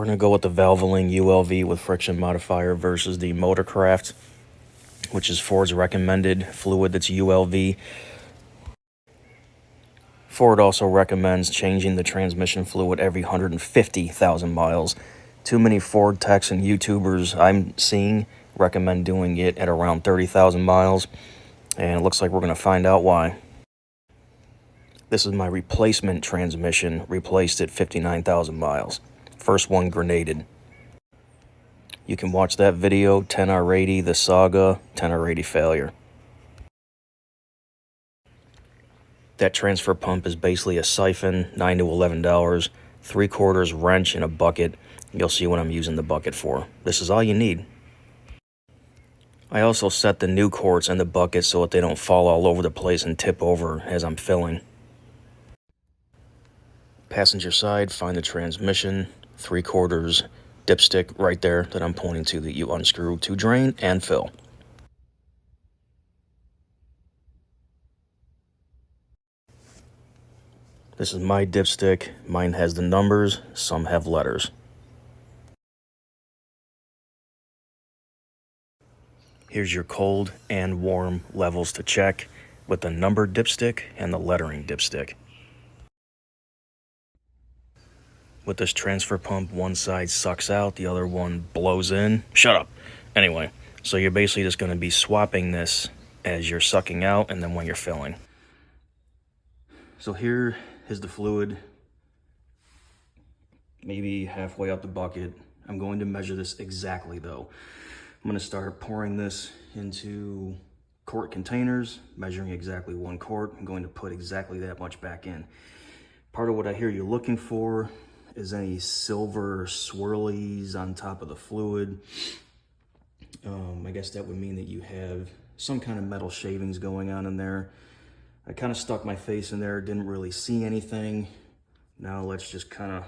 we're going to go with the Valvoline ULV with friction modifier versus the Motorcraft, which is Ford's recommended fluid that's ULV. Ford also recommends changing the transmission fluid every 150,000 miles. Too many Ford techs and YouTubers I'm seeing recommend doing it at around 30,000 miles, and it looks like we're going to find out why. This is my replacement transmission, replaced at 59,000 miles. First one grenaded. You can watch that video, 10R80, the saga, 10R80 failure. That transfer pump is basically a siphon, $9 to $11, 3/4 wrench in a bucket. You'll see what I'm using the bucket for. This is all you need. I also set the new quarts in the bucket so that they don't fall all over the place and tip over as I'm filling. Passenger side, find the transmission, 3/4 dipstick right there that I'm pointing to that you unscrew to drain and fill. This is my dipstick. Mine has the numbers, some have letters. Here's your cold and warm levels to check with the numbered dipstick and the lettering dipstick. With this transfer pump, one side sucks out, the other one blows in. Shut up. Anyway, so you're basically just going to be swapping this as you're sucking out and then when you're filling. So here is the fluid, maybe halfway up the bucket. I'm going to measure this exactly though. I'm going to start pouring this into quart containers, measuring exactly 1 quart. I'm going to put exactly that much back in. Part of what I hear you're looking for is any silver swirlies on top of the fluid. I guess that would mean that you have some kind of metal shavings going on in there. I kind of stuck my face in there, didn't really see anything. Now let's just kind of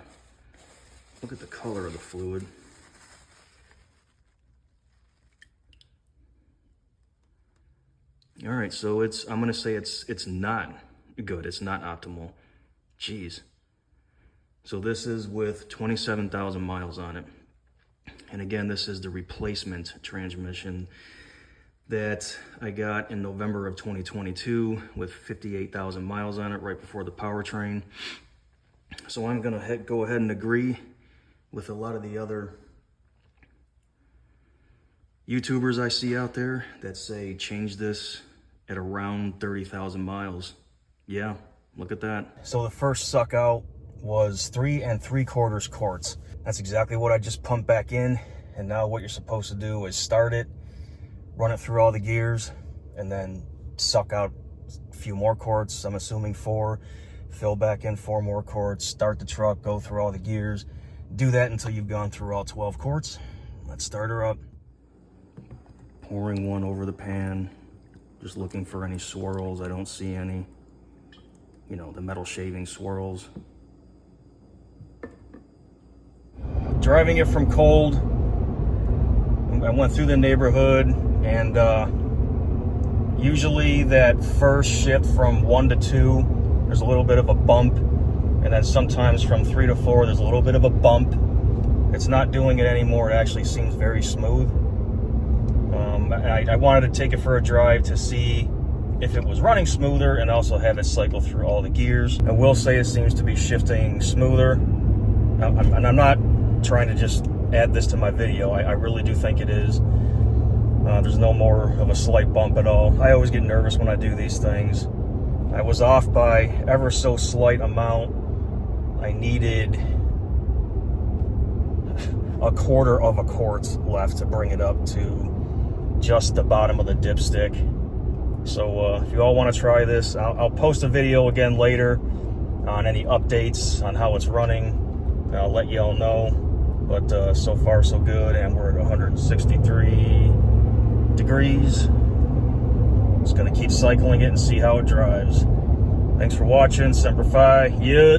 look at the color of the fluid. All right, so I'm gonna say it's not good, it's not optimal. Jeez. So this is with 27,000 miles on it. And again, this is the replacement transmission that I got in November of 2022 with 58,000 miles on it right before the powertrain. So I'm gonna go ahead and agree with a lot of the other YouTubers I see out there that say change this at around 30,000 miles. Yeah, look at that. So the first suck out was 3 3/4 quarts. That's exactly what I just pumped back in. And now what you're supposed to do is start it, run it through all the gears, and then suck out a few more quarts. I'm assuming 4, fill back in 4 more quarts, start the truck, go through all the gears. Do that until you've gone through all 12 quarts. Let's start her up. Pouring one over the pan, just looking for any swirls. I don't see any, you know, the metal shaving swirls. Driving it from cold, I went through the neighborhood, and usually that first shift from 1 to 2, there's a little bit of a bump, and then sometimes from 3 to 4, there's a little bit of a bump. It's not doing it anymore. It actually seems very smooth. I wanted to take it for a drive to see if it was running smoother and also have it cycle through all the gears. I will say it seems to be shifting smoother. And I'm not trying to just add this to my video. I really do think it is. There's no more of a slight bump at all. I always get nervous when I do these things. I was off by ever so slight amount. I needed a 1/4 of a quart left to bring it up to just the bottom of the dipstick. So if you all want to try this, I'll post a video again later on any updates on how it's running, and I'll let you all know. But so far so good, and we're at 163 degrees. Just gonna keep cycling it and see how it drives. Thanks for watching. Semper Fi. Yeah.